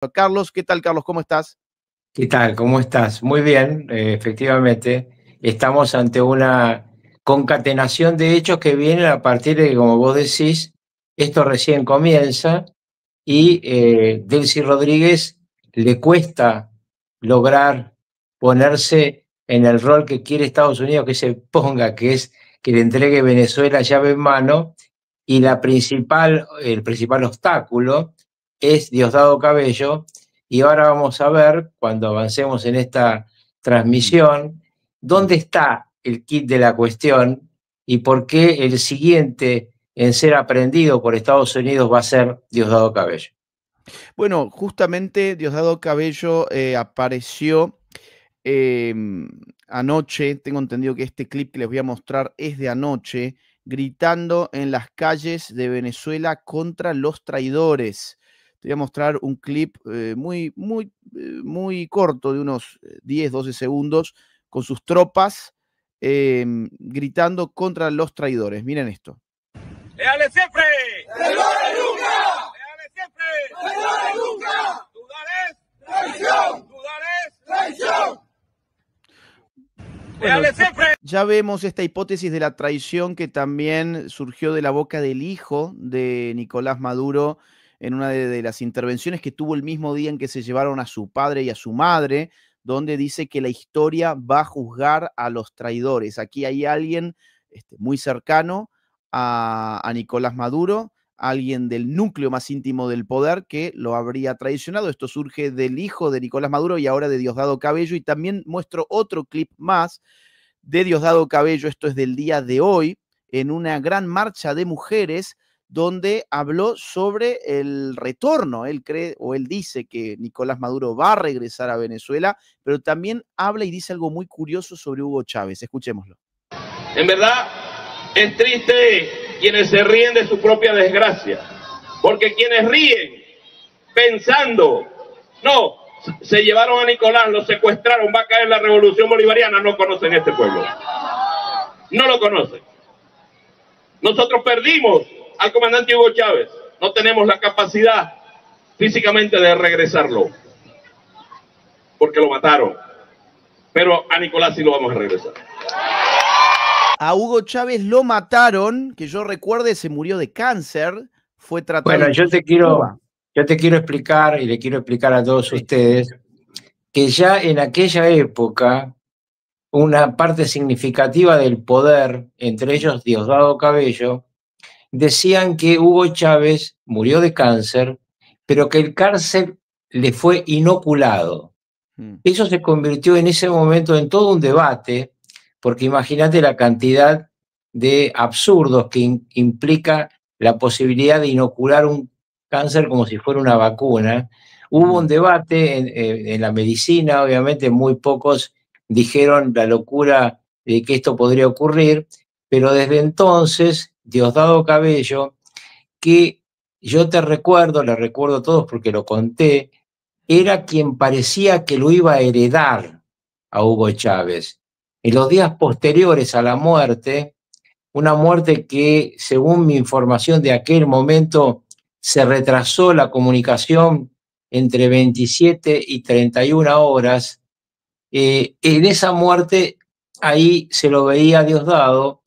Carlos, ¿qué tal, Carlos? ¿Cómo estás? ¿Qué tal? ¿Cómo estás? Muy bien, efectivamente. Estamos ante una concatenación de hechos que vienen a partir de que, como vos decís, esto recién comienza y Delcy Rodríguez le cuesta lograr ponerse en el rol que quiere Estados Unidos que se ponga, que es que le entregue Venezuela llave en mano, y el principal obstáculo es Diosdado Cabello. Y ahora vamos a ver, cuando avancemos en esta transmisión, dónde está el kit de la cuestión y por qué el siguiente en ser aprendido por Estados Unidos va a ser Diosdado Cabello. Bueno, justamente Diosdado Cabello apareció anoche. Tengo entendido que este clip que les voy a mostrar es de anoche, gritando en las calles de Venezuela contra los traidores. Te voy a mostrar un clip muy corto, de unos 10, 12 segundos, con sus tropas gritando contra los traidores. Miren esto. ¡Leales siempre! ¡Traidores nunca! ¡Leales siempre! ¡Traidores nunca! ¡Dudar es traición! ¡Dudar es traición! Bueno, ¡Leales siempre! ya vemos esta hipótesis de la traición que también surgió de la boca del hijo de Nicolás Maduro en una de las intervenciones que tuvo el mismo día en que se llevaron a su padre y a su madre, donde dice que la historia va a juzgar a los traidores. Aquí hay alguien muy cercano a Nicolás Maduro, alguien del núcleo más íntimo del poder que lo habría traicionado. Esto surge del hijo de Nicolás Maduro y ahora de Diosdado Cabello. Y también muestro otro clip más de Diosdado Cabello, esto es del día de hoy, en una gran marcha de mujeres donde habló sobre el retorno. Él cree, o él dice, que Nicolás Maduro va a regresar a Venezuela, pero también habla y dice algo muy curioso sobre Hugo Chávez. Escuchémoslo. En verdad, es triste quienes se ríen de su propia desgracia, porque quienes ríen pensando, no, se llevaron a Nicolás, lo secuestraron, va a caer la revolución bolivariana, no conocen este pueblo. No lo conocen. Nosotros perdimos al comandante Hugo Chávez. No tenemos la capacidad físicamente de regresarlo, porque lo mataron. Pero a Nicolás sí lo vamos a regresar. A Hugo Chávez lo mataron, que yo recuerde, se murió de cáncer, fue tratado. Bueno, yo te quiero explicar, y le quiero explicar a todos ustedes, que ya en aquella época una parte significativa del poder, entre ellos Diosdado Cabello, decían que Hugo Chávez murió de cáncer, pero que el cáncer le fue inoculado. Eso se convirtió en ese momento en todo un debate, porque imagínate la cantidad de absurdos que implica la posibilidad de inocular un cáncer como si fuera una vacuna. Hubo un debate en la medicina, obviamente muy pocos dijeron la locura de que esto podría ocurrir, pero desde entonces Diosdado Cabello, que yo le recuerdo a todos porque lo conté, era quien parecía que lo iba a heredar a Hugo Chávez. En los días posteriores a la muerte, una muerte que, según mi información de aquel momento, se retrasó la comunicación entre 27 y 31 horas, en esa muerte ahí se lo veía a Diosdado,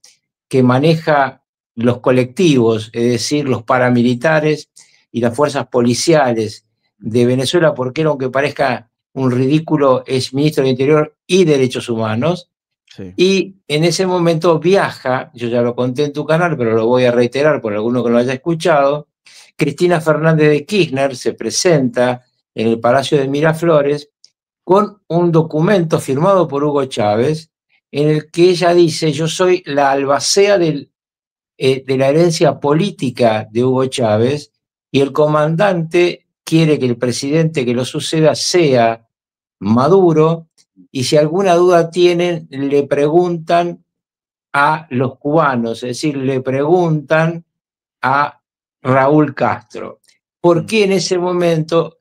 que maneja los colectivos, es decir, los paramilitares y las fuerzas policiales de Venezuela, porque era, aunque parezca un ridículo, es ministro de Interior y Derechos Humanos. Sí. Y en ese momento viaja, yo ya lo conté en tu canal, pero lo voy a reiterar por alguno que lo haya escuchado, Cristina Fernández de Kirchner se presenta en el Palacio de Miraflores con un documento firmado por Hugo Chávez, en el que ella dice: yo soy la albacea de la herencia política de Hugo Chávez, y el comandante quiere que el presidente que lo suceda sea Maduro, y si alguna duda tienen, le preguntan a los cubanos, es decir, le preguntan a Raúl Castro. ¿Por qué en ese momento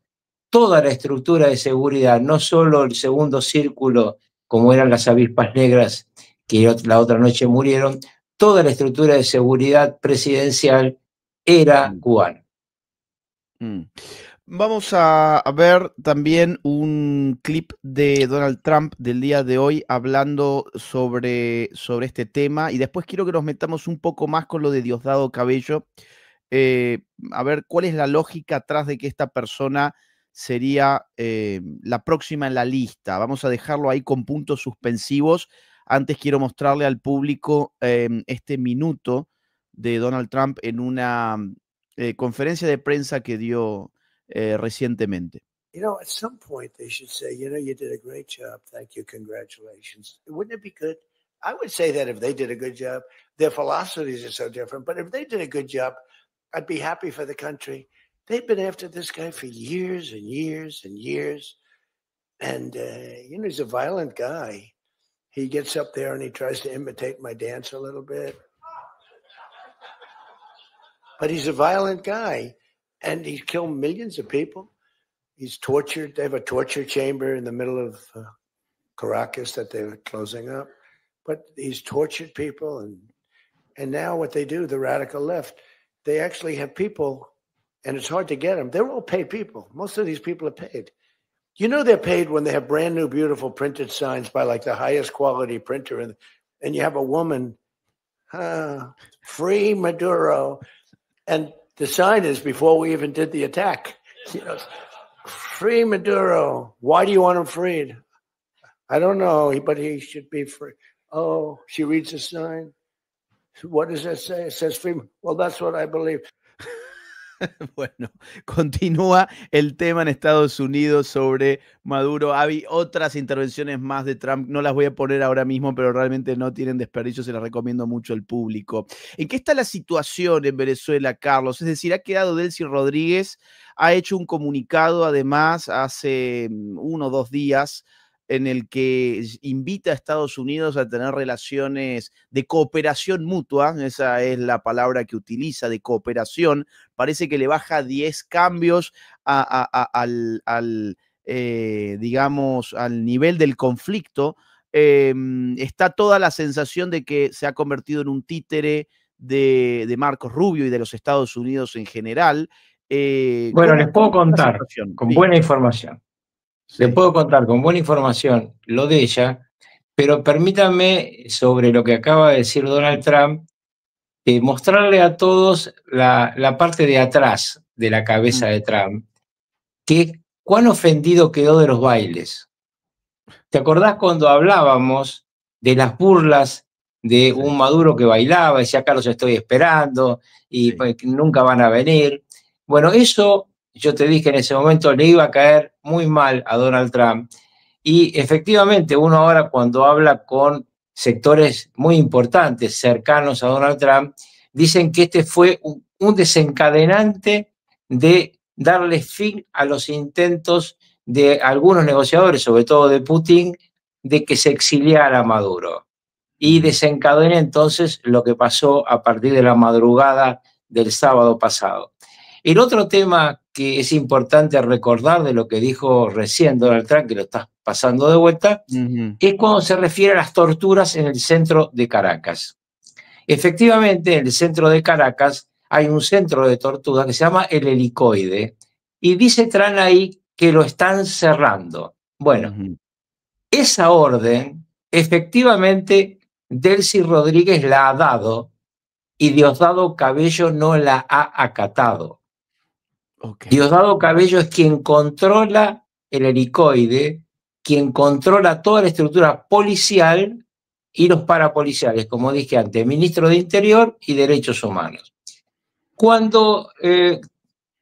toda la estructura de seguridad, no solo el segundo círculo, como eran las avispas negras que la otra noche murieron, toda la estructura de seguridad presidencial era cubana? Vamos a ver también un clip de Donald Trump del día de hoy hablando sobre este tema y después quiero que nos metamos un poco más con lo de Diosdado Cabello, a ver cuál es la lógica atrás de que esta persona sería la próxima en la lista. Vamos a dejarlo ahí con puntos suspensivos. Antes quiero mostrarle al público este minuto de Donald Trump en una conferencia de prensa que dio recientemente. You know, at some point they should say, you know, you did a great job. Thank you. Congratulations. Wouldn't it be good? I would say that if they did a good job, their philosophies are so different. But if they did a good job, I'd be happy for the country. They've been after this guy for years and years and years. And, you know, he's a violent guy. He gets up there and he tries to imitate my dance a little bit. But he's a violent guy. And he's killed millions of people. He's tortured. They have a torture chamber in the middle of Caracas that they were closing up. But he's tortured people. And now what they do, the radical left, they actually have people, and it's hard to get them. They're all paid people. Most of these people are paid. You know they're paid when they have brand new, beautiful printed signs by like the highest quality printer. And you have a woman, free Maduro. And the sign is before we even did the attack. You know, free Maduro. Why do you want him freed? I don't know, but he should be free. Oh, she reads the sign. What does that say? It says free. Well, that's what I believe. Bueno, continúa el tema en Estados Unidos sobre Maduro. Hay otras intervenciones más de Trump, no las voy a poner ahora mismo, pero realmente no tienen desperdicio, se las recomiendo mucho al público. ¿En qué está la situación en Venezuela, Carlos? Es decir, ha quedado Delcy Rodríguez, ha hecho un comunicado además hace 1 o 2 días en el que invita a Estados Unidos a tener relaciones de cooperación mutua, esa es la palabra que utiliza, de cooperación. Parece que le baja 10 cambios digamos, al nivel del conflicto. Está toda la sensación de que se ha convertido en un títere de Marcos Rubio y de los Estados Unidos en general. Bueno, les puedo contar con buena información. Sí. Le puedo contar con buena información lo de ella, pero permítanme, sobre lo que acaba de decir Donald Trump, mostrarle a todos la parte de atrás de la cabeza de Trump, que cuán ofendido quedó de los bailes. ¿Te acordás cuando hablábamos de las burlas de un Maduro que bailaba, decía, acá los estoy esperando y pues, nunca van a venir? Bueno, eso yo te dije en ese momento le iba a caer muy mal a Donald Trump. Y efectivamente uno ahora cuando habla con sectores muy importantes cercanos a Donald Trump, dicen que este fue un desencadenante de darle fin a los intentos de algunos negociadores, sobre todo de Putin, de que se exiliara a Maduro. Y desencadenó entonces lo que pasó a partir de la madrugada del sábado pasado. El otro tema que es importante recordar de lo que dijo recién Donald Trump, que lo estás pasando de vuelta, es cuando se refiere a las torturas en el centro de Caracas. Efectivamente, en el centro de Caracas hay un centro de tortura que se llama el Helicoide, y dice Trump ahí que lo están cerrando. Bueno, esa orden, efectivamente, Delcy Rodríguez la ha dado y Diosdado Cabello no la ha acatado. Diosdado Cabello es quien controla el Helicoide, quien controla toda la estructura policial y los parapoliciales, como dije antes, ministro de Interior y Derechos Humanos. Cuando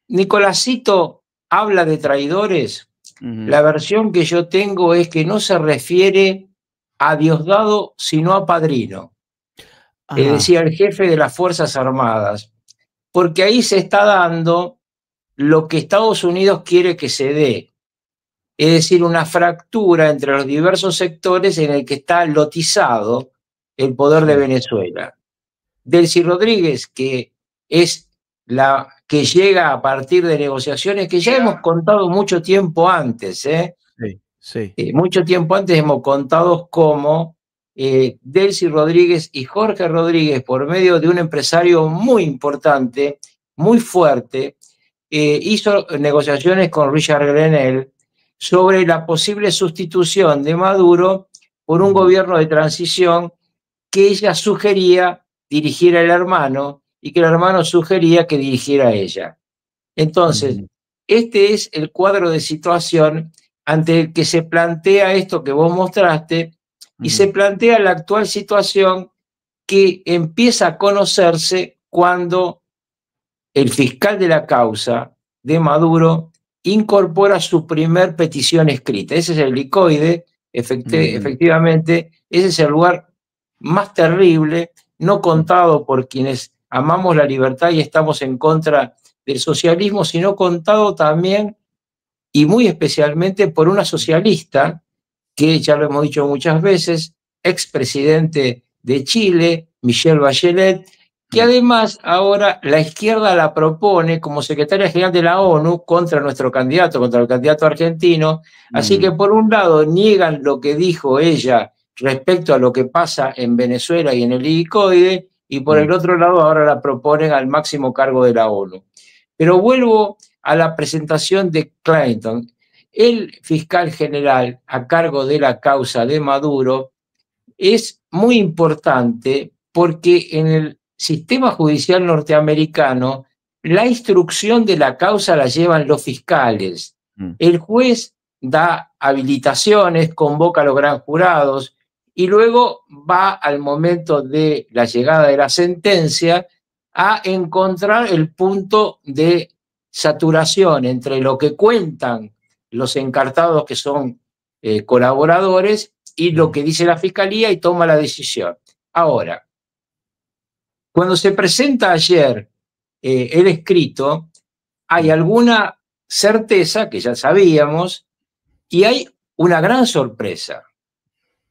Nicolásito habla de traidores, la versión que yo tengo es que no se refiere a Diosdado, sino a Padrino, que decía el jefe de las Fuerzas Armadas, porque ahí se está dando lo que Estados Unidos quiere que se dé, es decir, una fractura entre los diversos sectores en el que está lotizado el poder de Venezuela. Delcy Rodríguez, que es la que llega a partir de negociaciones que ya hemos contado mucho tiempo antes, mucho tiempo antes hemos contado cómo Delcy Rodríguez y Jorge Rodríguez, por medio de un empresario muy importante, muy fuerte, hizo negociaciones con Richard Grenell sobre la posible sustitución de Maduro por un gobierno de transición que ella sugería dirigiera el hermano y que el hermano sugería que dirigiera a ella. Entonces, este es el cuadro de situación ante el que se plantea esto que vos mostraste y se plantea la actual situación que empieza a conocerse cuando el fiscal de la causa de Maduro incorpora su primer petición escrita. Ese es el Licoide, efectivamente, ese es el lugar más terrible, no contado por quienes amamos la libertad y estamos en contra del socialismo, sino contado también y muy especialmente por una socialista que, ya lo hemos dicho muchas veces, expresidente de Chile, Michelle Bachelet, que además ahora la izquierda la propone como secretaria general de la ONU contra nuestro candidato, contra el candidato argentino. Así que por un lado niegan lo que dijo ella respecto a lo que pasa en Venezuela y en el Licoide, y por el otro lado ahora la proponen al máximo cargo de la ONU. Pero vuelvo a la presentación de Clinton. El fiscal general a cargo de la causa de Maduro es muy importante porque en el sistema judicial norteamericano la instrucción de la causa la llevan los fiscales. El juez da habilitaciones, convoca a los gran jurados y luego va al momento de la llegada de la sentencia a encontrar el punto de saturación entre lo que cuentan los encartados que son colaboradores y lo que dice la fiscalía y toma la decisión. Ahora, cuando se presenta ayer el escrito, hay alguna certeza que ya sabíamos y hay una gran sorpresa.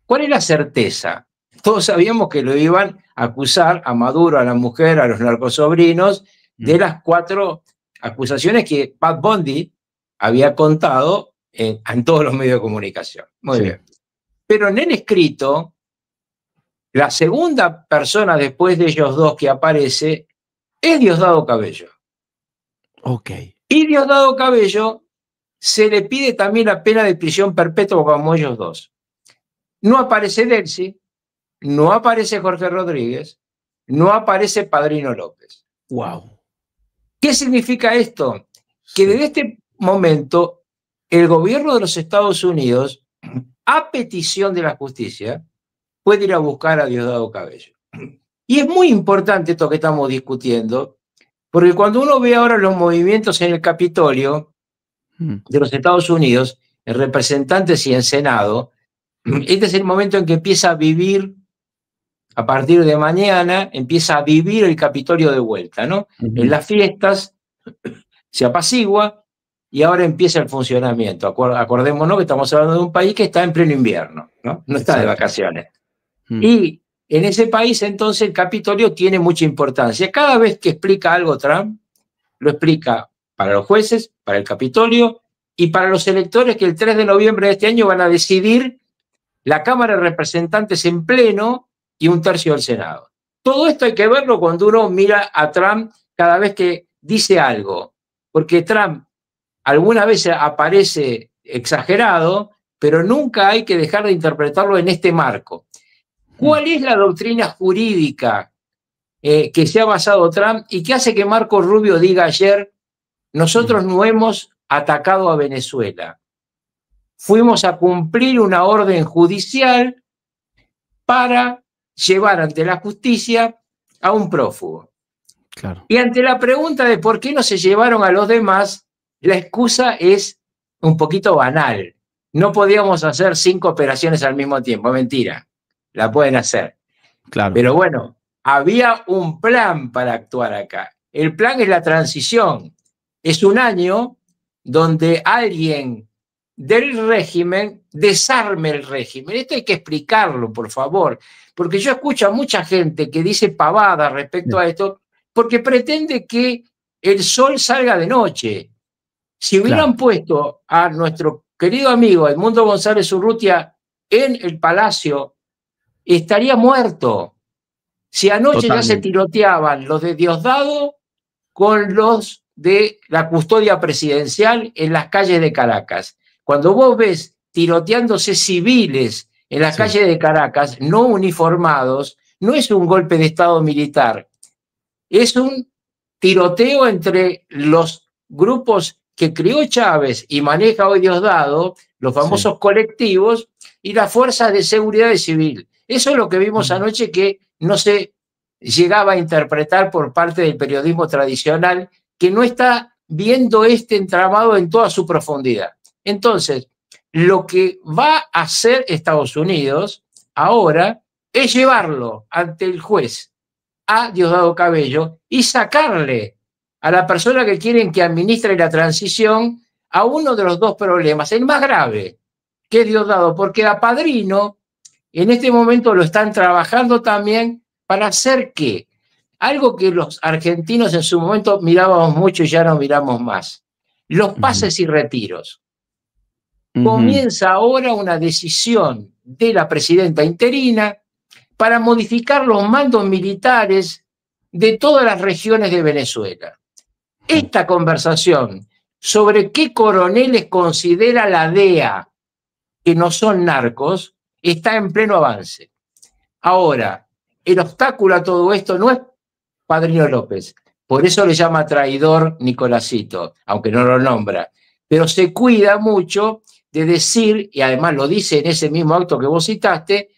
¿Cuál es la certeza? Todos sabíamos que lo iban a acusar a Maduro, a la mujer, a los narcosobrinos, de las 4 acusaciones que Pat Bundy había contado en todos los medios de comunicación. Muy bien. Pero en el escrito, la segunda persona después de ellos dos que aparece es Diosdado Cabello. Ok. Y Diosdado Cabello se le pide también la pena de prisión perpetua como ellos dos. No aparece Delcy, no aparece Jorge Rodríguez, no aparece Padrino López. Wow. ¿Qué significa esto? Que desde este momento el gobierno de los Estados Unidos, a petición de la justicia, puede ir a buscar a Diosdado Cabello. Y es muy importante esto que estamos discutiendo, porque cuando uno ve ahora los movimientos en el Capitolio de los Estados Unidos, en representantes y en Senado, este es el momento en que empieza a vivir, a partir de mañana, empieza a vivir el Capitolio de vuelta, ¿no? En las fiestas se apacigua y ahora empieza el funcionamiento. Acordémonos que estamos hablando de un país que está en pleno invierno, ¿no? No está de vacaciones. Y en ese país, entonces, el Capitolio tiene mucha importancia. Cada vez que explica algo Trump, lo explica para los jueces, para el Capitolio y para los electores que el 3 de noviembre de este año van a decidir la Cámara de Representantes en pleno y 1/3 del Senado. Todo esto hay que verlo cuando uno mira a Trump cada vez que dice algo, porque Trump alguna vez aparece exagerado, pero nunca hay que dejar de interpretarlo en este marco. ¿Cuál es la doctrina jurídica que se ha basado Trump y que hace que Marco Rubio diga ayer, nosotros no hemos atacado a Venezuela? Fuimos a cumplir una orden judicial para llevar ante la justicia a un prófugo. Claro. Y ante la pregunta de por qué no se llevaron a los demás, la excusa es un poquito banal. No podíamos hacer 5 operaciones al mismo tiempo. Mentira, la pueden hacer. Claro. Pero bueno, había un plan para actuar acá. El plan es la transición. Es un año donde alguien del régimen desarme el régimen. Esto hay que explicarlo, por favor, porque yo escucho a mucha gente que dice pavadas respecto a esto, porque pretende que el sol salga de noche. Si hubieran puesto a nuestro querido amigo Edmundo González Urrutia en el Palacio, estaría muerto. Si anoche ya se tiroteaban los de Diosdado con los de la custodia presidencial en las calles de Caracas. Cuando vos ves tiroteándose civiles en las calles de Caracas, no uniformados, no es un golpe de Estado militar, es un tiroteo entre los grupos que creó Chávez y maneja hoy Diosdado, los famosos colectivos, y las fuerzas de seguridad civil. Eso es lo que vimos anoche, que no se llegaba a interpretar por parte del periodismo tradicional, que no está viendo este entramado en toda su profundidad. Entonces, lo que va a hacer Estados Unidos ahora es llevarlo ante el juez a Diosdado Cabello y sacarle a la persona que quieren que administre la transición a uno de los dos problemas, el más grave, que es Diosdado, porque a Padrino en este momento lo están trabajando también para hacer ¿qué? Algo que los argentinos en su momento mirábamos mucho y ya no miramos más: los pases y retiros. Comienza ahora una decisión de la presidenta interina para modificar los mandos militares de todas las regiones de Venezuela. Esta conversación sobre qué coroneles considera la DEA que no son narcos está en pleno avance. Ahora, el obstáculo a todo esto no es Padrino López, por eso le llama traidor Nicolásito, aunque no lo nombra, pero se cuida mucho de decir, y además lo dice en ese mismo acto que vos citaste,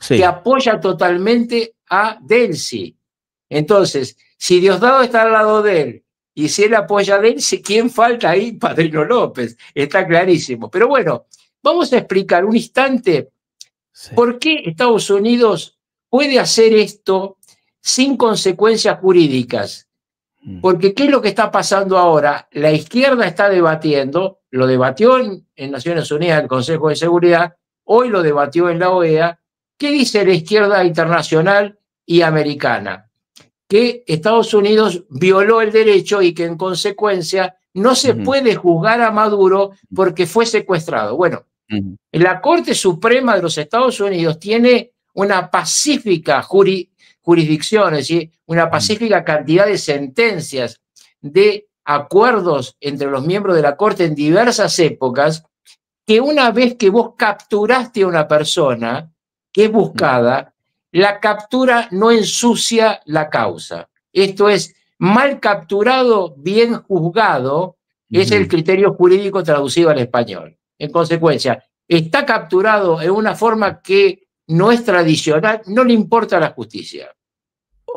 que apoya totalmente a Delcy. Entonces, si Diosdado está al lado de él y si él apoya a Delcy, ¿quién falta ahí? Padrino López, está clarísimo. Pero bueno, vamos a explicar un instante por qué Estados Unidos puede hacer esto sin consecuencias jurídicas. Porque ¿qué es lo que está pasando ahora? La izquierda está debatiendo, lo debatió en Naciones Unidas, el Consejo de Seguridad, hoy lo debatió en la OEA. ¿Qué dice la izquierda internacional y americana? Que Estados Unidos violó el derecho y que en consecuencia no se puede juzgar a Maduro porque fue secuestrado. Bueno, la Corte Suprema de los Estados Unidos tiene una pacífica jurisdicción, es decir, una pacífica cantidad de sentencias, de acuerdos entre los miembros de la Corte en diversas épocas, que una vez que vos capturaste a una persona que es buscada, la captura no ensucia la causa. Esto es, mal capturado, bien juzgado, es el criterio jurídico traducido al español. En consecuencia, está capturado en una forma que no es tradicional, no le importa la justicia.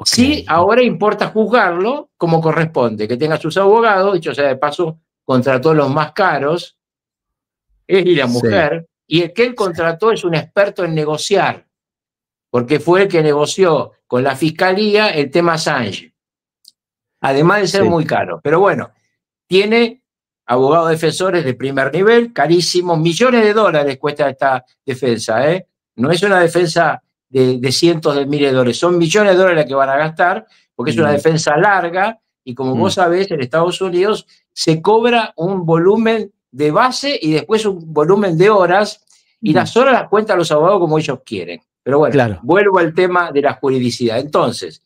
Sí, ahora importa juzgarlo como corresponde, que tenga sus abogados, dicho sea de paso, contrató los más caros, él y la mujer, y el que él contrató es un experto en negociar, porque fue el que negoció con la fiscalía el tema Assange, además de ser muy caro. Pero bueno, tiene abogados defensores de primer nivel, carísimos, millones de dólares cuesta esta defensa, ¿eh? No es una defensa de cientos de miles de dólares, son millones de dólares que van a gastar, porque es una defensa larga, y como vos sabés, en Estados Unidos se cobra un volumen de base y después un volumen de horas, y las horas las cuentan los abogados como ellos quieren. Pero bueno, vuelvo al tema de la juridicidad. Entonces,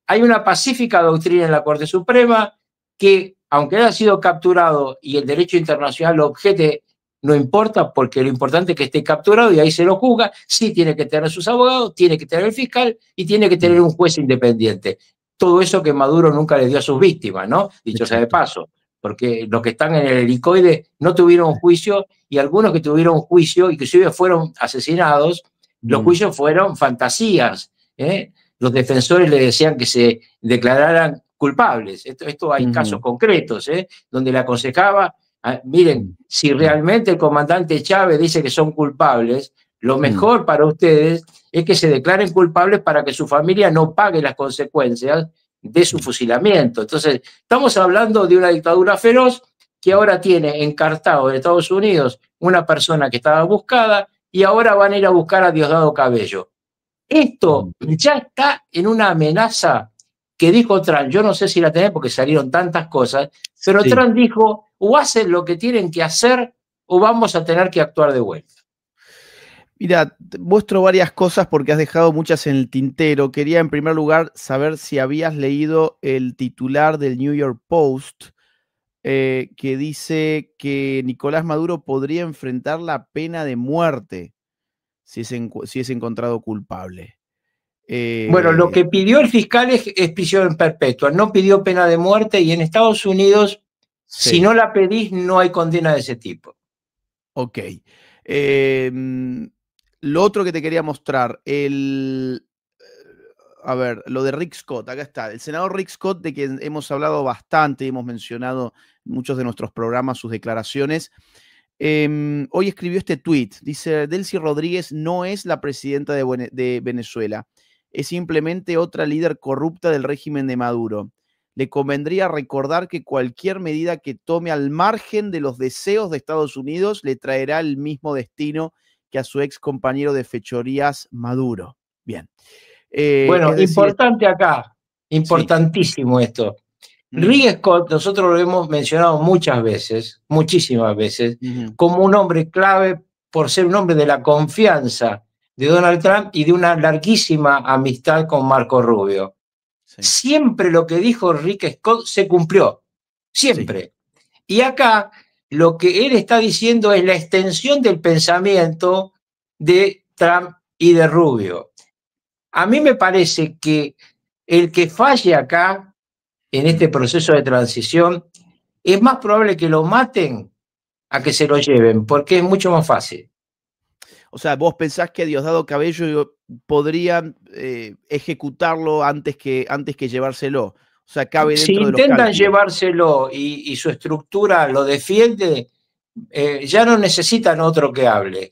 hay una pacífica doctrina en la Corte Suprema que, aunque haya sido capturado y el derecho internacional lo objete, no importa, porque lo importante es que esté capturado y ahí se lo juzga. Sí, tiene que tener sus abogados, tiene que tener el fiscal y tiene que tener un juez independiente. Todo eso que Maduro nunca le dio a sus víctimas, ¿no? Dicho sea de paso, porque los que están en el helicoide no tuvieron juicio, y algunos que tuvieron juicio, inclusive fueron asesinados, los juicios fueron fantasías, ¿eh? Los defensores le decían que se declararan culpables. Esto hay casos concretos, donde le aconsejaba, miren, si realmente el comandante Chávez dice que son culpables, lo mejor para ustedes es que se declaren culpables para que su familia no pague las consecuencias de su fusilamiento. Entonces, estamos hablando de una dictadura feroz que ahora tiene encartado en Estados Unidos una persona que estaba buscada, y ahora van a ir a buscar a Diosdado Cabello. Esto ya está en una amenaza que dijo Trump. Yo no sé si la tenés porque salieron tantas cosas, pero Trump dijo, o hacen lo que tienen que hacer o vamos a tener que actuar de vuelta. Mira, muestro varias cosas porque has dejado muchas en el tintero. Quería en primer lugar saber si habías leído el titular del New York Post que dice que Nicolás Maduro podría enfrentar la pena de muerte si es encontrado culpable. Bueno, lo que pidió el fiscal es prisión perpetua, no pidió pena de muerte, y en Estados Unidos, si no la pedís, no hay condena de ese tipo. Ok. Lo otro que te quería mostrar, a ver, lo de Rick Scott, acá está. El senador Rick Scott, de quien hemos hablado bastante, hemos mencionado en muchos de nuestros programas sus declaraciones. Hoy escribió este tuit. Dice: Delcy Rodríguez no es la presidenta de Venezuela. Es simplemente otra líder corrupta del régimen de Maduro. Le convendría recordar que cualquier medida que tome al margen de los deseos de Estados Unidos le traerá el mismo destino que a su ex compañero de fechorías, Maduro. Bien. Bueno, importante acá, importantísimo esto. Rick Scott, nosotros lo hemos mencionado muchas veces, muchísimas veces, como un hombre clave por ser un hombre de la confianza de Donald Trump y de una larguísima amistad con Marco Rubio. Sí. Siempre lo que dijo Rick Scott se cumplió, siempre. Sí. Y acá lo que él está diciendo es la extensión del pensamiento de Trump y de Rubio. A mí me parece que el que falle acá, en este proceso de transición, es más probable que lo maten a que se lo lleven, porque es mucho más fácil. O sea, vos pensás que a Diosdado Cabello podrían ejecutarlo antes que llevárselo. O sea, cabe dentro de los cálculos. Si intentan llevárselo y su estructura lo defiende, ya no necesitan otro que hable.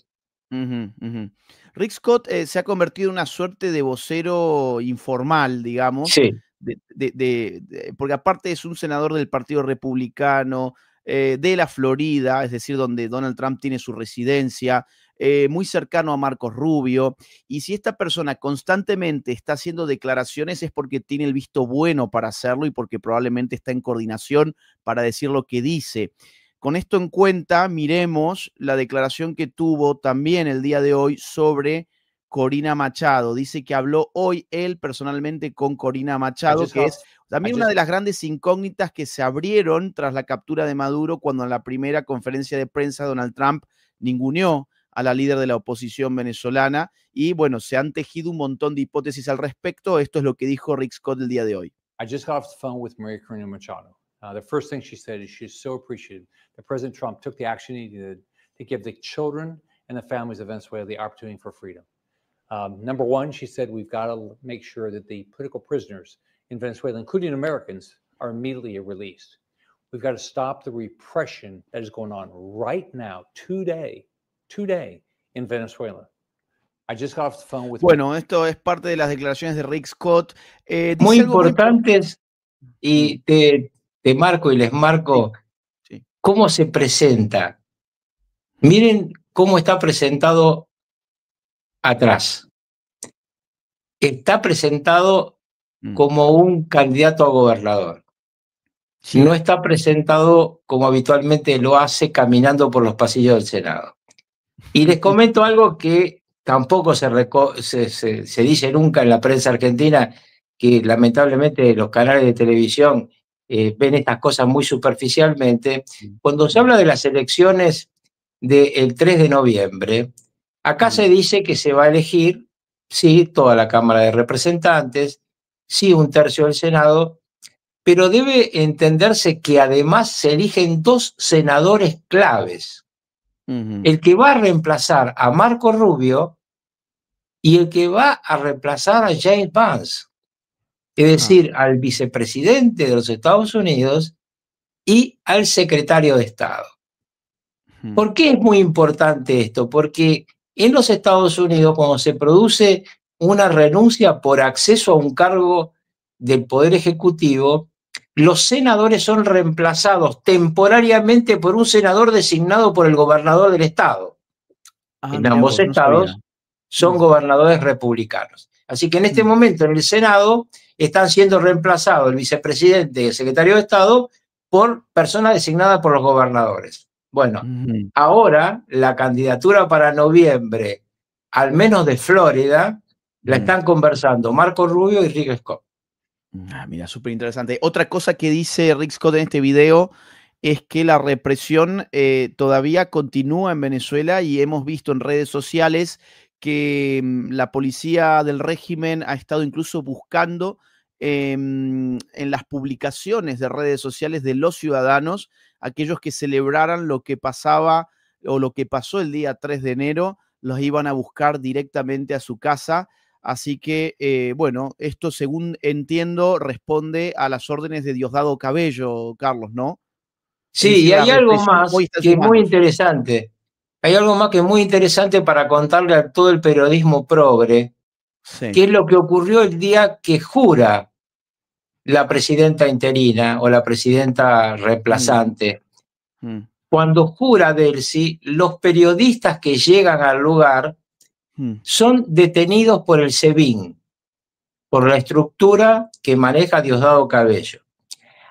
Rick Scott se ha convertido en una suerte de vocero informal, digamos. Sí. Porque aparte es un senador del Partido Republicano, de la Florida, es decir, donde Donald Trump tiene su residencia, muy cercano a Marcos Rubio. Y si esta persona constantemente está haciendo declaraciones es porque tiene el visto bueno para hacerlo y porque probablemente está en coordinación para decir lo que dice. Con esto en cuenta, miremos la declaración que tuvo también el día de hoy sobre Corina Machado. Dice que habló hoy él personalmente con Corina Machado, que es también una de las grandes incógnitas que se abrieron tras la captura de Maduro, cuando en la primera conferencia de prensa Donald Trump ninguneó a la líder de la oposición venezolana. Y bueno, se han tejido un montón de hipótesis al respecto. Esto es lo que dijo Rick Scott el día de hoy. I just got off the phone with Maria Corina Machado. The first thing she said is she's so appreciative that President Trump took the action he did to give the children and the families of Venezuela the opportunity for freedom. Number one, she said we've got to make sure that the political prisoners in Venezuela, including Americans, are immediately released. We've got to stop the repression that is going on right now, today in Venezuela. I just got off the phone with... Bueno, esto es parte de las declaraciones de Rick Scott. Muy importantes, y te marco y les marco cómo se presenta. Miren cómo está presentado atrás. Está presentado como un candidato a gobernador. No está presentado como habitualmente lo hace, caminando por los pasillos del Senado. Y les comento algo que tampoco se dice nunca en la prensa argentina, que lamentablemente los canales de televisión ven estas cosas muy superficialmente. Cuando se habla de las elecciones del 3 de noviembre, acá se dice que se va a elegir, sí, toda la Cámara de Representantes, sí, un tercio del Senado, pero debe entenderse que además se eligen 2 senadores claves. El que va a reemplazar a Marco Rubio y el que va a reemplazar a James Vance. Es decir, al vicepresidente de los Estados Unidos y al secretario de Estado. ¿Por qué es muy importante esto? Porque en los Estados Unidos, cuando se produce una renuncia por acceso a un cargo del Poder Ejecutivo, los senadores son reemplazados temporariamente por un senador designado por el gobernador del Estado. En ambos estados son gobernadores republicanos. Así que en este momento en el Senado están siendo reemplazados el vicepresidente y el secretario de Estado por personas designadas por los gobernadores. Bueno, ahora la candidatura para noviembre, al menos de Florida, la están conversando Marco Rubio y Rick Scott. Mira, súper interesante. Otra cosa que dice Rick Scott en este video es que la represión todavía continúa en Venezuela y hemos visto en redes sociales que la policía del régimen ha estado incluso buscando en las publicaciones de redes sociales de los ciudadanos, aquellos que celebraran lo que pasaba o lo que pasó el día 3 de enero, los iban a buscar directamente a su casa. Así que, bueno, esto según entiendo responde a las órdenes de Diosdado Cabello, Carlos, ¿no? Es Sí, y decir, la hay algo represión más hoy está en que sus es muy manos. interesante. Hay algo más que es muy interesante para contarle a todo el periodismo progre, Sí. que es lo que ocurrió el día que jura la presidenta interina o la presidenta reemplazante. Mm. Cuando jura Delcy, los periodistas que llegan al lugar Mm. son detenidos por el SEBIN, por la estructura que maneja Diosdado Cabello.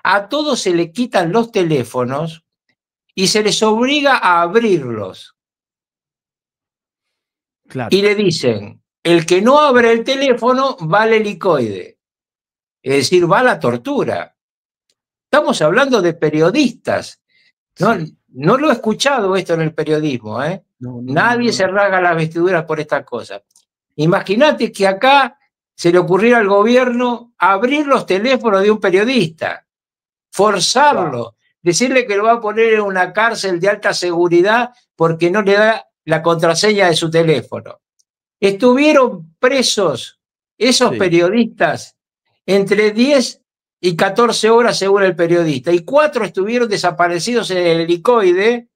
A todos se le quitan los teléfonos y se les obliga a abrirlos. Claro. Y le dicen, el que no abre el teléfono va al helicoide. Es decir, va a la tortura. Estamos hablando de periodistas. No, Sí. no lo he escuchado esto en el periodismo, ¿eh? No, Nadie se rasga las vestiduras por estas cosas. Imagínate que acá se le ocurriera al gobierno abrir los teléfonos de un periodista, forzarlo, decirle que lo va a poner en una cárcel de alta seguridad porque no le da la contraseña de su teléfono. Estuvieron presos esos Sí. periodistas entre 10 y 14 horas según el periodista, y 4 estuvieron desaparecidos en el helicoide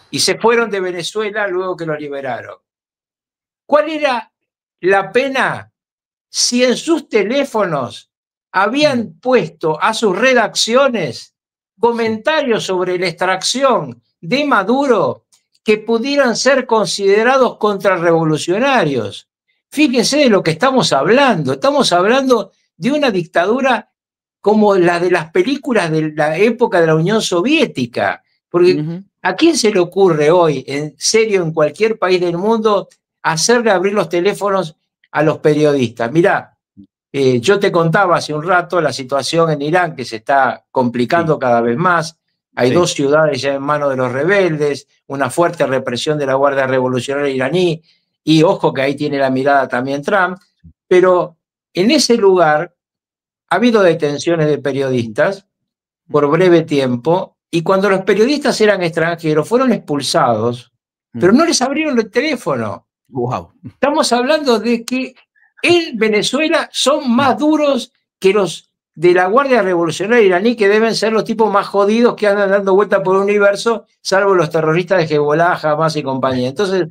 y se fueron de Venezuela luego que lo liberaron. ¿Cuál era la pena si en sus teléfonos habían puesto a sus redacciones comentarios sobre la extracción de Maduro que pudieran ser considerados contrarrevolucionarios? Fíjense de lo que estamos hablando. Estamos hablando de una dictadura como la de las películas de la época de la Unión Soviética. Porque ¿a quién se le ocurre hoy, en serio, en cualquier país del mundo, hacerle abrir los teléfonos a los periodistas? Mirá, yo te contaba hace un rato la situación en Irán que se está complicando cada vez más. Hay 2 ciudades ya en manos de los rebeldes, una fuerte represión de la Guardia Revolucionaria iraní, y ojo que ahí tiene la mirada también Trump, pero en ese lugar ha habido detenciones de periodistas por breve tiempo, y cuando los periodistas eran extranjeros fueron expulsados, pero no les abrieron el teléfono. Wow. Estamos hablando de que en Venezuela son más duros que los de la Guardia Revolucionaria iraní, que deben ser los tipos más jodidos que andan dando vuelta por el universo, salvo los terroristas de Hezbollah, Hamas y compañía. Entonces,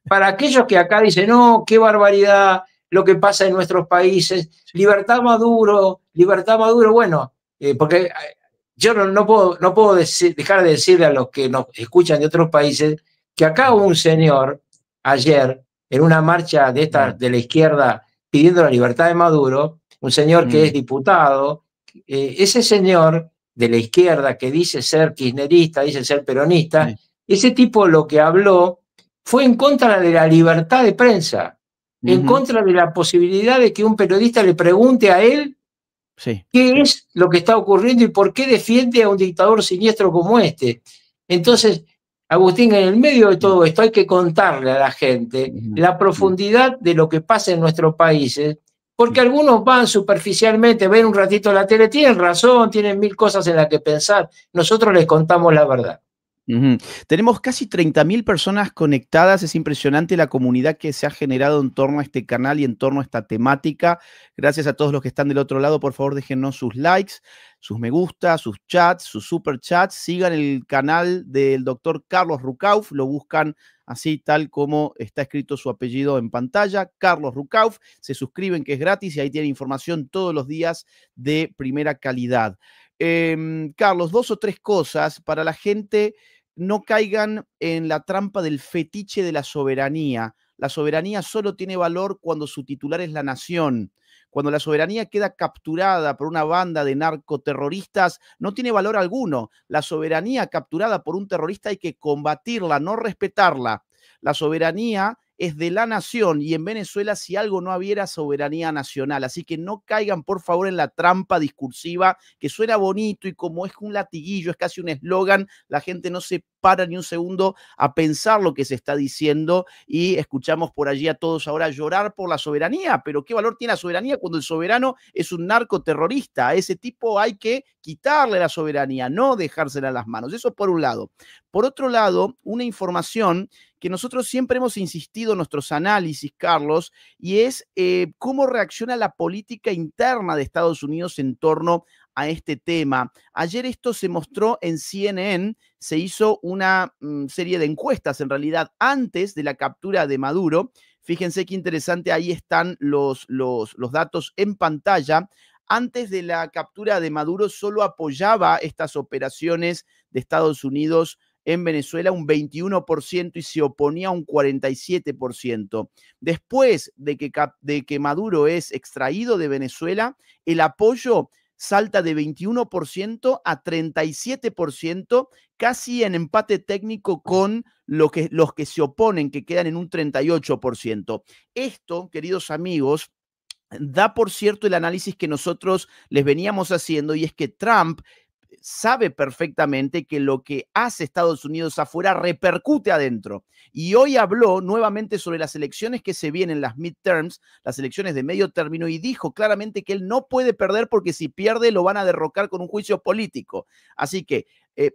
para aquellos que acá dicen, no, qué barbaridad lo que pasa en nuestros países, libertad Maduro, bueno, porque yo no puedo dejar de decirle a los que nos escuchan de otros países que acá hubo un señor ayer en una marcha de la izquierda pidiendo la libertad de Maduro, un señor que es diputado. Ese señor de la izquierda que dice ser kirchnerista, dice ser peronista, ese tipo lo que habló fue en contra de la libertad de prensa, en contra de la posibilidad de que un periodista le pregunte a él qué es lo que está ocurriendo y por qué defiende a un dictador siniestro como este. Entonces, Agustín, en el medio de todo esto hay que contarle a la gente la profundidad de lo que pasa en nuestros países, porque algunos van superficialmente, ven un ratito la tele, tienen razón, tienen 1000 cosas en las que pensar. Nosotros les contamos la verdad. Tenemos casi 30.000 personas conectadas. Es impresionante la comunidad que se ha generado en torno a este canal y en torno a esta temática. Gracias a todos los que están del otro lado. Por favor, déjennos sus likes, sus me gusta, sus chats, sus super chats. Sigan el canal del doctor Carlos Rucauf. Lo buscan así, tal como está escrito su apellido en pantalla, Carlos Rucauf. Se suscriben, que es gratis, y ahí tienen información todos los días de primera calidad. Carlos, 2 o 3 cosas para la gente. No caigan en la trampa del fetiche de la soberanía. La soberanía solo tiene valor cuando su titular es la nación. Cuando la soberanía queda capturada por una banda de narcoterroristas, no tiene valor alguno. La soberanía capturada por un terrorista hay que combatirla, no respetarla. La soberanía es de la nación y en Venezuela si algo no hubiera soberanía nacional. Así que no caigan por favor en la trampa discursiva que suena bonito y como es un latiguillo, es casi un eslogan, la gente no se para ni un segundo a pensar lo que se está diciendo y escuchamos por allí a todos ahora llorar por la soberanía. Pero ¿qué valor tiene la soberanía cuando el soberano es un narcoterrorista? A ese tipo hay que quitarle la soberanía, no dejársela en las manos. Eso por un lado. Por otro lado, una información que nosotros siempre hemos insistido en nuestros análisis, Carlos, y es cómo reacciona la política interna de Estados Unidos en torno a este tema. Ayer esto se mostró en CNN, se hizo una serie de encuestas, en realidad, antes de la captura de Maduro. Fíjense qué interesante, ahí están los datos en pantalla. Antes de la captura de Maduro solo apoyaba estas operaciones de Estados Unidos en Venezuela un 21% y se oponía un 47%. Después de que Maduro es extraído de Venezuela, el apoyo salta de 21% a 37%, casi en empate técnico con los que se oponen, que quedan en un 38%. Esto, queridos amigos, da por cierto el análisis que nosotros les veníamos haciendo, y es que Trump sabe perfectamente que lo que hace Estados Unidos afuera repercute adentro. Y hoy habló nuevamente sobre las elecciones que se vienen, las midterms, las elecciones de medio término, y dijo claramente que él no puede perder porque si pierde lo van a derrocar con un juicio político. Así que,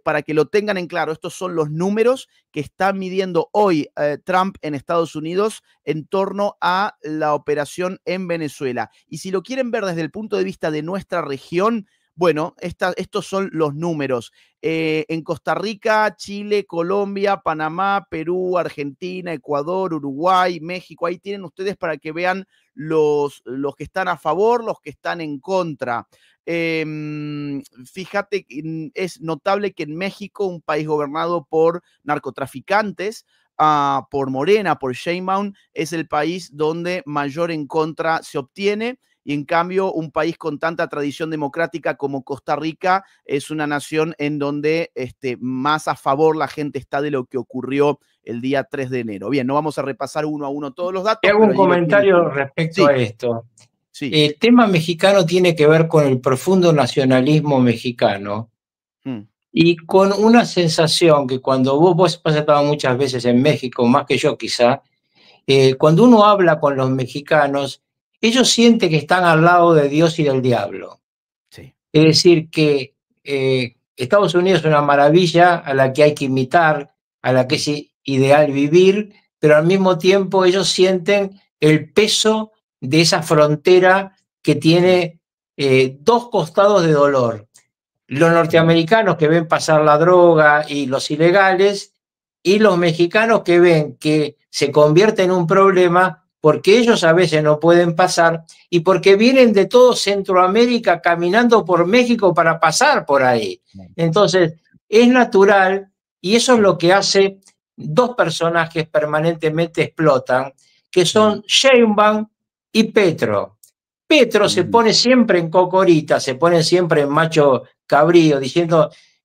para que lo tengan en claro, estos son los números que está midiendo hoy Trump en Estados Unidos en torno a la operación en Venezuela. Y si lo quieren ver desde el punto de vista de nuestra región, bueno, estos son los números. En Costa Rica, Chile, Colombia, Panamá, Perú, Argentina, Ecuador, Uruguay, México. Ahí tienen ustedes para que vean los que están a favor, los que están en contra. Fíjate, es notable que en México, un país gobernado por narcotraficantes, por Morena, por Sheinbaum, es el país donde mayor en contra se obtiene. Y en cambio, un país con tanta tradición democrática como Costa Rica es una nación en donde más a favor la gente está de lo que ocurrió el día 3 de enero. Bien, no vamos a repasar uno a uno todos los datos. Te hago un comentario respecto a esto. Sí. El tema mexicano tiene que ver con el profundo nacionalismo mexicano y con una sensación que cuando vos has estado muchas veces en México, más que yo quizá, cuando uno habla con los mexicanos, ellos sienten que están al lado de Dios y del diablo. Sí. Es decir, que Estados Unidos es una maravilla a la que hay que imitar, a la que es ideal vivir, pero al mismo tiempo ellos sienten el peso de esa frontera que tiene dos costados de dolor. Los norteamericanos que ven pasar la droga y los ilegales, y los mexicanos que ven que se convierte en un problema porque ellos a veces no pueden pasar y porque vienen de todo Centroamérica caminando por México para pasar por ahí. Entonces, es natural, y eso es lo que hace dos personajes permanentemente explotan, que son Sheinbaum y Petro. Petro se pone siempre en cocorita, se pone siempre en macho cabrío,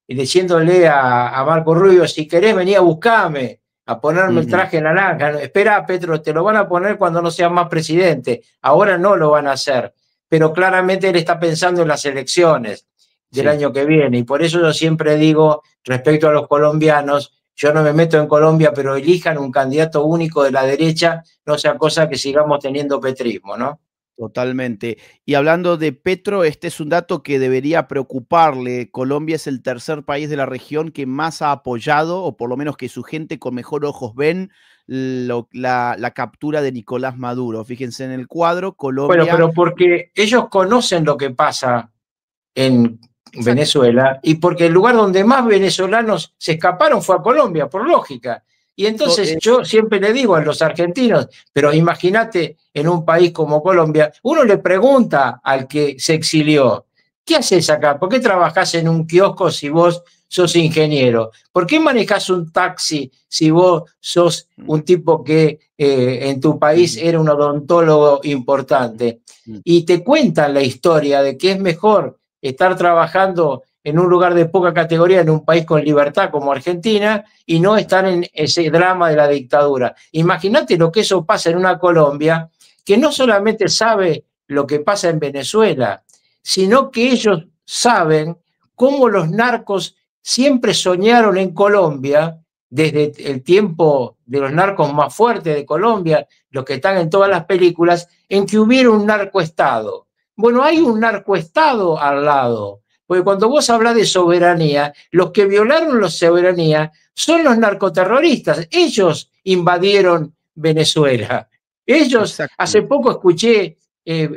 diciéndole a Marco Rubio, si querés venir a buscarme, a ponerme el traje naranja. Espera, Petro, te lo van a poner cuando no seas más presidente. Ahora no lo van a hacer. Pero claramente él está pensando en las elecciones del año que viene. Y por eso yo siempre digo, respecto a los colombianos, yo no me meto en Colombia, pero elijan un candidato único de la derecha, no sea cosa que sigamos teniendo petrismo, ¿no? Totalmente. Y hablando de Petro, este es un dato que debería preocuparle. Colombia es el tercer país de la región que más ha apoyado, o por lo menos que su gente con mejor ojos ven, la captura de Nicolás Maduro. Fíjense en el cuadro, Colombia... Bueno, pero porque ellos conocen lo que pasa en Venezuela y porque el lugar donde más venezolanos se escaparon fue a Colombia, por lógica. Y entonces yo siempre le digo a los argentinos, pero imagínate en un país como Colombia, uno le pregunta al que se exilió, ¿qué haces acá? ¿Por qué trabajás en un kiosco si vos sos ingeniero? ¿Por qué manejás un taxi si vos sos un tipo que en tu país era un odontólogo importante? Y te cuentan la historia de que es mejor estar trabajando en un lugar de poca categoría, en un país con libertad como Argentina, y no estar en ese drama de la dictadura. Imagínate lo que eso pasa en una Colombia que no solamente sabe lo que pasa en Venezuela, sino que ellos saben cómo los narcos siempre soñaron en Colombia, desde el tiempo de los narcos más fuertes de Colombia, los que están en todas las películas, en que hubiera un narcoestado. Bueno, hay un narcoestado al lado, porque cuando vos hablas de soberanía, los que violaron la soberanía son los narcoterroristas. Ellos invadieron Venezuela. Ellos, hace poco escuché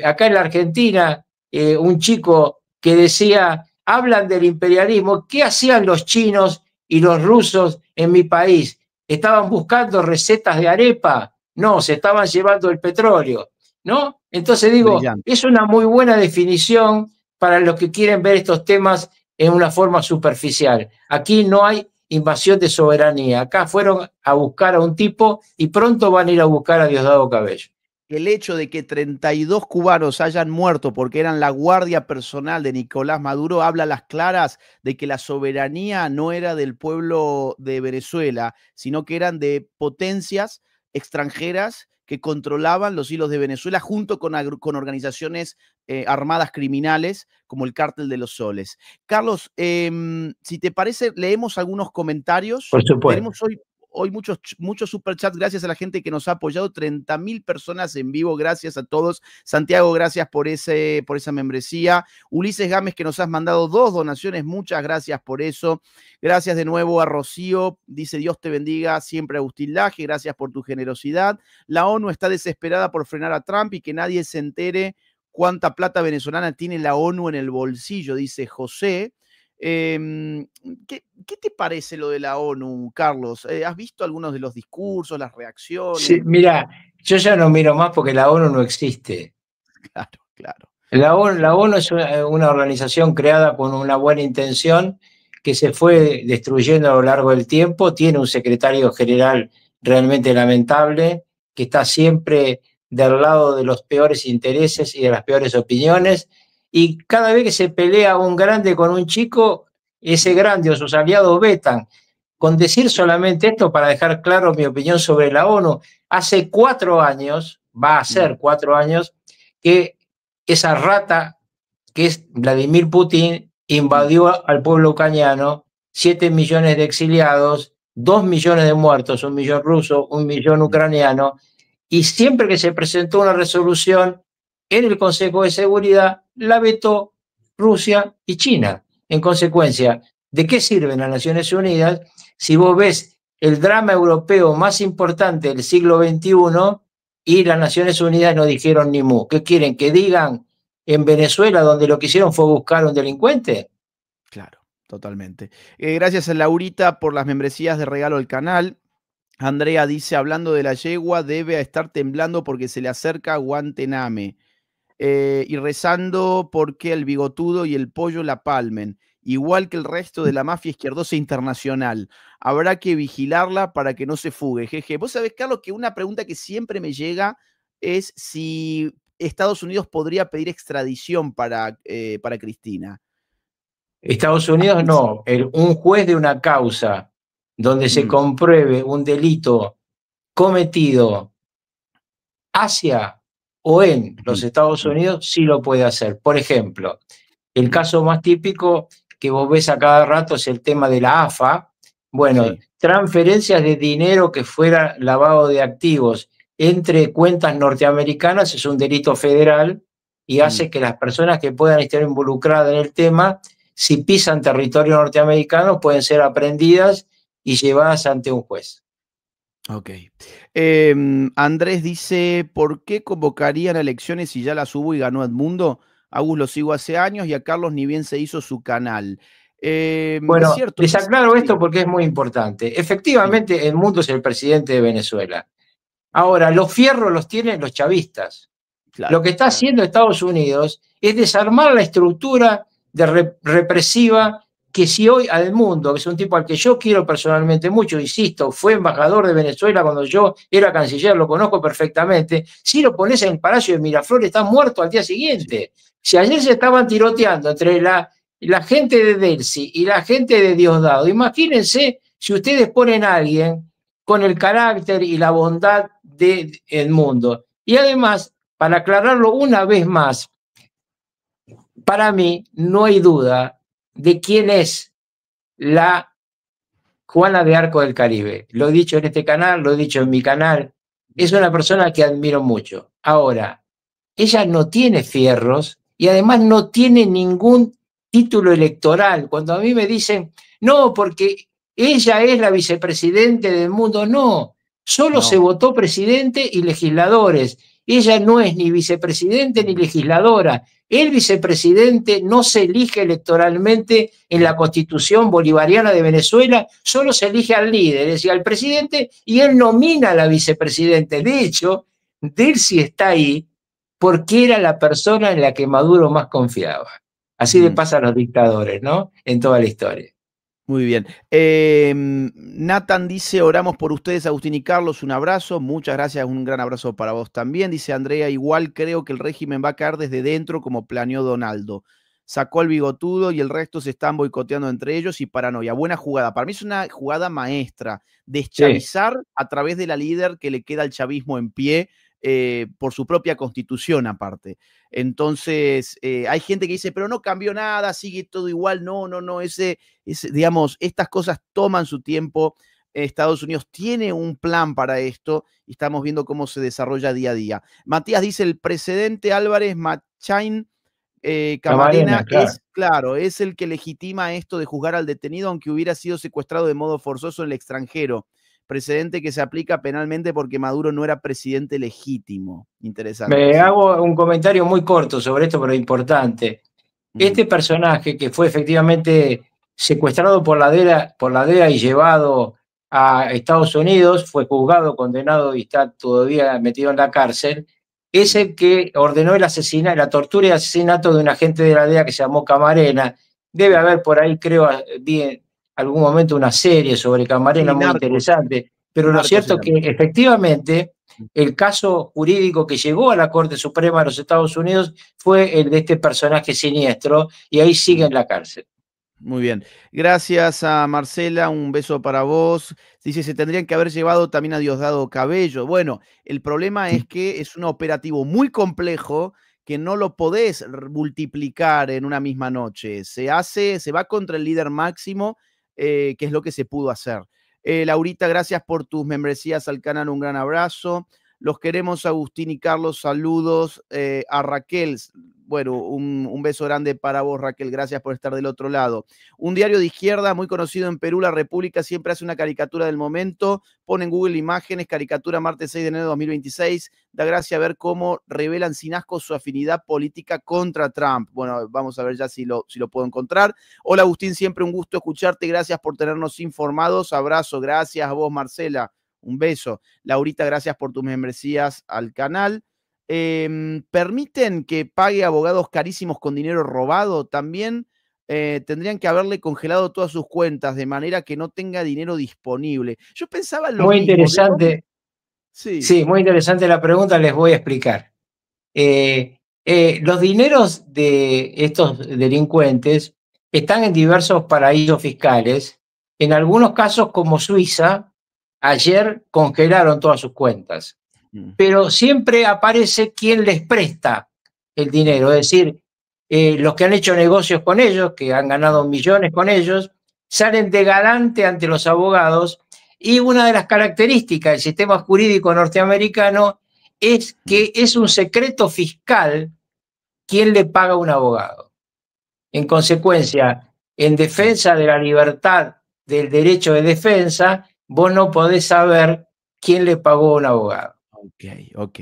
acá en la Argentina un chico que decía, hablan del imperialismo, ¿qué hacían los chinos y los rusos en mi país? ¿Estaban buscando recetas de arepa? No, se estaban llevando el petróleo, ¿no? Entonces digo, brillante. Es una muy buena definición para los que quieren ver estos temas en una forma superficial. Aquí no hay invasión de soberanía. Acá fueron a buscar a un tipo y pronto van a ir a buscar a Diosdado Cabello. El hecho de que 32 cubanos hayan muerto porque eran la guardia personal de Nicolás Maduro habla a las claras de que la soberanía no era del pueblo de Venezuela, sino que eran de potencias extranjeras que controlaban los hilos de Venezuela junto con organizaciones armadas criminales como el Cártel de los Soles. Carlos, si te parece, leemos algunos comentarios. Por supuesto. Tenemos hoy muchos superchats, gracias a la gente que nos ha apoyado, 30.000 personas en vivo, gracias a todos. Santiago, gracias por esa membresía. Ulises Gámez, que nos has mandado 2 donaciones, muchas gracias por eso. Gracias de nuevo a Rocío, dice Dios te bendiga, siempre Agustín Laje, gracias por tu generosidad. La ONU está desesperada por frenar a Trump y que nadie se entere cuánta plata venezolana tiene la ONU en el bolsillo, dice José. ¿Qué te parece lo de la ONU, Carlos? ¿Has visto algunos de los discursos, las reacciones? Sí, mira, yo ya no miro más porque la ONU no existe. Claro, claro. La ONU es una organización creada con una buena intención que se fue destruyendo a lo largo del tiempo. Tiene un secretario general realmente lamentable que está siempre del lado de los peores intereses y de las peores opiniones. Y cada vez que se pelea un grande con un chico, ese grande o sus aliados vetan. Con decir solamente esto, para dejar claro mi opinión sobre la ONU, hace 4 años, va a ser 4 años, que esa rata que es Vladimir Putin invadió al pueblo ucraniano, 7 millones de exiliados, 2 millones de muertos, 1 millón ruso, 1 millón ucraniano, y siempre que se presentó una resolución en el Consejo de Seguridad, la vetó Rusia y China. En consecuencia, ¿de qué sirven las Naciones Unidas si vos ves el drama europeo más importante del siglo XXI y las Naciones Unidas no dijeron ni mu? ¿Qué quieren? ¿Que digan en Venezuela donde lo que hicieron fue buscar a un delincuente? Claro, totalmente. Gracias a Laurita por las membresías de regalo al canal. Andrea dice, hablando de la yegua, debe estar temblando porque se le acerca Guantename. Y rezando porque el bigotudo y el pollo la palmen, igual que el resto de la mafia izquierdosa internacional. Habrá que vigilarla para que no se fugue. Jeje. Vos sabés, Carlos, que una pregunta que siempre me llega es si Estados Unidos podría pedir extradición para Cristina. Estados Unidos no. Un juez de una causa donde se compruebe un delito cometido hacia o en los Estados Unidos, sí lo puede hacer. Por ejemplo, el caso más típico que vos ves a cada rato es el tema de la AFA. Bueno, sí. Transferencias de dinero que fuera lavado de activos entre cuentas norteamericanas es un delito federal y hace que las personas que puedan estar involucradas en el tema, si pisan territorio norteamericano, pueden ser aprehendidas y llevadas ante un juez. Ok. Andrés dice, ¿por qué convocarían elecciones si ya las hubo y ganó Edmundo? A Gus lo sigo hace años y a Carlos ni bien se hizo su canal. Bueno, es cierto, les aclaro esto porque es muy importante. Efectivamente, Edmundo es el presidente de Venezuela. Ahora, los fierros los tienen los chavistas. Claro, lo que está haciendo Estados Unidos es desarmar la estructura represiva que si hoy a Edmundo, que es un tipo al que yo quiero personalmente mucho, insisto, fue embajador de Venezuela cuando yo era canciller, lo conozco perfectamente, si lo pones en el Palacio de Miraflores, está muerto al día siguiente. Si ayer se estaban tiroteando entre la gente de Delcy y la gente de Diosdado, imagínense si ustedes ponen a alguien con el carácter y la bondad de Edmundo. Y además, para aclararlo una vez más, para mí no hay duda de quién es la Juana de Arco del Caribe. Lo he dicho en este canal, lo he dicho en mi canal. Es una persona que admiro mucho. Ahora, ella no tiene fierros y además no tiene ningún título electoral. Cuando a mí me dicen, no, porque ella es la vicepresidente del mundo, no. Solo se votó presidente y legisladores. Ella no es ni vicepresidente ni legisladora. El vicepresidente no se elige electoralmente en la Constitución Bolivariana de Venezuela, solo se elige al líder, es decir, al presidente, y él nomina a la vicepresidente. De hecho, Delcy está ahí porque era la persona en la que Maduro más confiaba. Así le pasa a los dictadores, ¿no? En toda la historia. Muy bien. Nathan dice, oramos por ustedes, Agustín y Carlos, un abrazo, muchas gracias, un gran abrazo para vos también. Dice Andrea, igual creo que el régimen va a caer desde dentro como planeó Donaldo. Sacó al bigotudo y el resto se están boicoteando entre ellos y paranoia. Buena jugada. Para mí es una jugada maestra. Deschavizar a través de la líder que le queda al chavismo en pie por su propia constitución aparte. Entonces, hay gente que dice, pero no cambió nada, sigue todo igual. No, digamos, estas cosas toman su tiempo. Estados Unidos tiene un plan para esto y estamos viendo cómo se desarrolla día a día. Matías dice, el presidente Álvarez Machain Camarena claro, es el que legitima esto de juzgar al detenido aunque hubiera sido secuestrado de modo forzoso en el extranjero. Precedente que se aplica penalmente porque Maduro no era presidente legítimo. Interesante. Me hago un comentario muy corto sobre esto, pero importante. Este personaje que fue efectivamente secuestrado por la DEA y llevado a Estados Unidos, fue juzgado, condenado y está todavía metido en la cárcel, es el que ordenó el asesinato, la tortura y el asesinato de un agente de la DEA que se llamó Camarena. Debe haber por ahí, creo, vi en algún momento una serie sobre Camarena muy interesante, pero lo cierto es que efectivamente el caso jurídico que llegó a la Corte Suprema de los Estados Unidos fue el de este personaje siniestro y ahí sigue en la cárcel. Muy bien. Gracias a Marcela, un beso para vos. Dice, se tendrían que haber llevado también a Diosdado Cabello. Bueno, el problema es que es un operativo muy complejo que no lo podés multiplicar en una misma noche. Se va contra el líder máximo, que es lo que se pudo hacer. Laurita, gracias por tus membresías al canal, un gran abrazo. Los queremos, Agustín y Carlos, saludos. A Raquel, bueno, un beso grande para vos, Raquel, gracias por estar del otro lado. Un diario de izquierda muy conocido en Perú, La República, siempre hace una caricatura del momento, pone en Google imágenes, caricatura martes 6 de enero de 2026, da gracia ver cómo revelan sin asco su afinidad política contra Trump. Bueno, vamos a ver ya si lo puedo encontrar. Hola, Agustín, siempre un gusto escucharte, gracias por tenernos informados, abrazo, gracias a vos, Marcela, un beso. Laurita, gracias por tus membresías al canal. ¿Permiten que pague abogados carísimos con dinero robado? También tendrían que haberle congelado todas sus cuentas de manera que no tenga dinero disponible. Yo pensaba en lo muy mismo. Interesante. Sí, muy interesante la pregunta, les voy a explicar. Los dineros de estos delincuentes están en diversos paraísos fiscales. En algunos casos, como Suiza, ayer congelaron todas sus cuentas. Pero siempre aparece quien les presta el dinero, es decir, los que han hecho negocios con ellos, que han ganado millones con ellos, salen de garante ante los abogados y una de las características del sistema jurídico norteamericano es que es un secreto fiscal quién le paga a un abogado. En consecuencia, en defensa de la libertad del derecho de defensa, vos no podés saber quién le pagó a un abogado. Ok.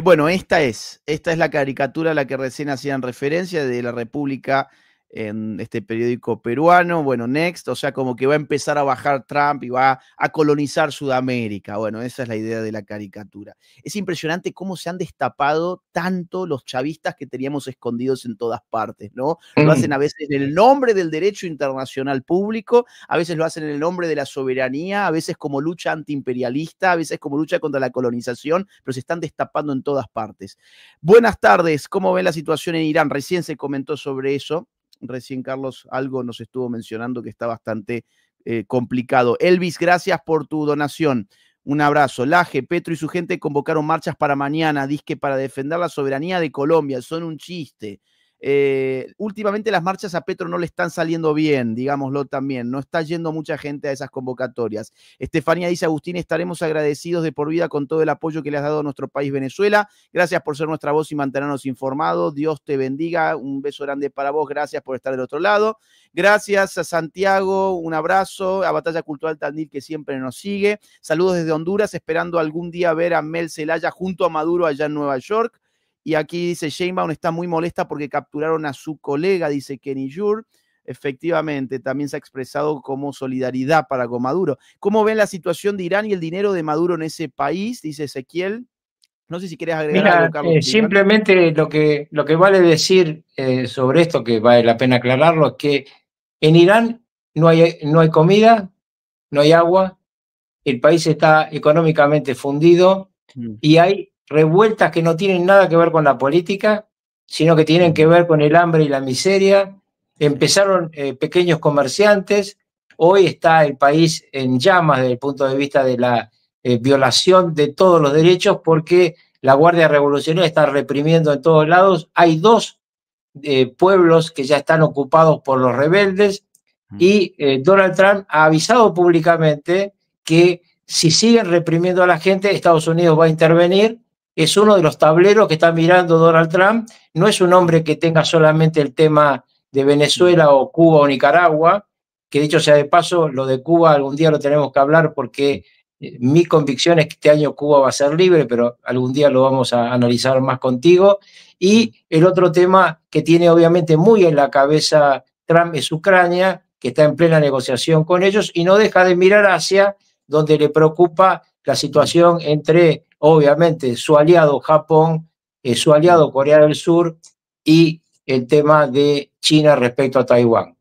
Bueno, esta es la caricatura a la que recién hacían referencia de La República en este periódico peruano, bueno, Next, o sea, como que va a empezar a bajar Trump y va a colonizar Sudamérica. Bueno, esa es la idea de la caricatura. Es impresionante cómo se han destapado tanto los chavistas que teníamos escondidos en todas partes, ¿no? Lo hacen a veces en el nombre del derecho internacional público, a veces lo hacen en el nombre de la soberanía, a veces como lucha antiimperialista, a veces como lucha contra la colonización, pero se están destapando en todas partes. Buenas tardes, ¿cómo ven la situación en Irán? Recién se comentó sobre eso. recién Carlos algo nos estuvo mencionando que está bastante complicado. Elvis, gracias por tu donación. Un abrazo. Laje, Petro y su gente convocaron marchas para mañana, disque para defender la soberanía de Colombia. Son un chiste. Últimamente las marchas a Petro no le están saliendo bien, digámoslo también. No está yendo mucha gente a esas convocatorias. Estefanía dice, Agustín, estaremos agradecidos de por vida con todo el apoyo que le has dado a nuestro país Venezuela. Gracias por ser nuestra voz y mantenernos informados. Dios te bendiga. Un beso grande para vos. Gracias por estar del otro lado. Gracias a Santiago. Un abrazo. A Batalla Cultural Tandil, que siempre nos sigue. Saludos desde Honduras, esperando algún día ver a Mel Zelaya junto a Maduro allá en Nueva York. Y aquí dice, Sheinbaum está muy molesta porque capturaron a su colega, dice Kenny Yur. Efectivamente, también se ha expresado como solidaridad para con Maduro. ¿Cómo ven la situación de Irán y el dinero de Maduro en ese país? Dice Ezequiel. No sé si querés agregar algo, Carlos. Simplemente lo que vale decir sobre esto, que vale la pena aclararlo, es que en Irán no hay comida, no hay agua, el país está económicamente fundido y hay revueltas que no tienen nada que ver con la política, sino que tienen que ver con el hambre y la miseria. Empezaron pequeños comerciantes, hoy está el país en llamas desde el punto de vista de la violación de todos los derechos, porque la Guardia Revolucionaria está reprimiendo en todos lados. Hay 2 pueblos que ya están ocupados por los rebeldes y Donald Trump ha avisado públicamente que si siguen reprimiendo a la gente, Estados Unidos va a intervenir. Es uno de los tableros que está mirando Donald Trump. No es un hombre que tenga solamente el tema de Venezuela o Cuba o Nicaragua, que dicho sea de paso, lo de Cuba algún día lo tenemos que hablar, porque mi convicción es que este año Cuba va a ser libre, pero algún día lo vamos a analizar más contigo. Y el otro tema que tiene obviamente muy en la cabeza Trump es Ucrania, que está en plena negociación con ellos y no deja de mirar hacia donde le preocupa la situación entre, obviamente, su aliado Japón, su aliado Corea del Sur y el tema de China respecto a Taiwán.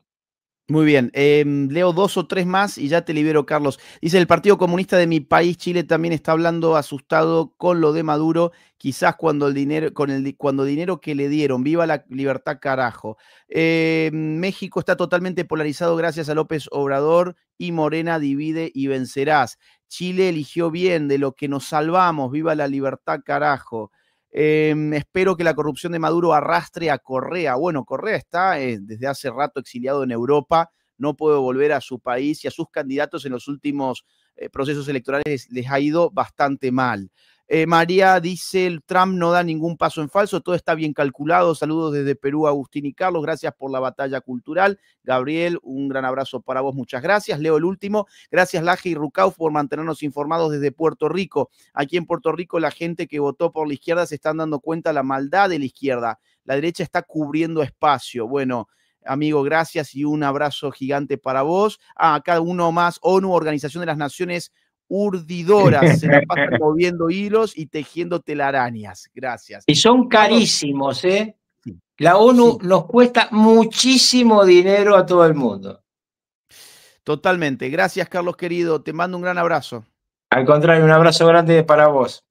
Muy bien, leo 2 o 3 más y ya te libero, Carlos. Dice, el Partido Comunista de mi país, Chile, también está hablando asustado con lo de Maduro, quizás cuando dinero que le dieron. Viva la libertad, carajo. México está totalmente polarizado gracias a López Obrador y Morena divide y vencerás. Chile eligió bien, de lo que nos salvamos. Viva la libertad, carajo. Espero que la corrupción de Maduro arrastre a Correa. Bueno, Correa está desde hace rato exiliado en Europa, no puede volver a su país y a sus candidatos en los últimos procesos electorales les ha ido bastante mal. María dice, el Trump no da ningún paso en falso, todo está bien calculado. Saludos desde Perú, Agustín y Carlos, gracias por la batalla cultural. Gabriel, un gran abrazo para vos, muchas gracias. Leo el último, gracias Laje y Rucauf por mantenernos informados desde Puerto Rico. Aquí en Puerto Rico la gente que votó por la izquierda se están dando cuenta de la maldad de la izquierda. La derecha está cubriendo espacio. Bueno, amigo, gracias y un abrazo gigante para vos. Acá uno más, ONU, Organización de las Naciones urdidoras, se la pasan moviendo hilos y tejiendo telarañas. Gracias. Y son carísimos, ¿eh? La ONU nos cuesta muchísimo dinero a todo el mundo. Totalmente. Gracias, Carlos, querido. Te mando un gran abrazo. Al contrario, un abrazo grande para vos.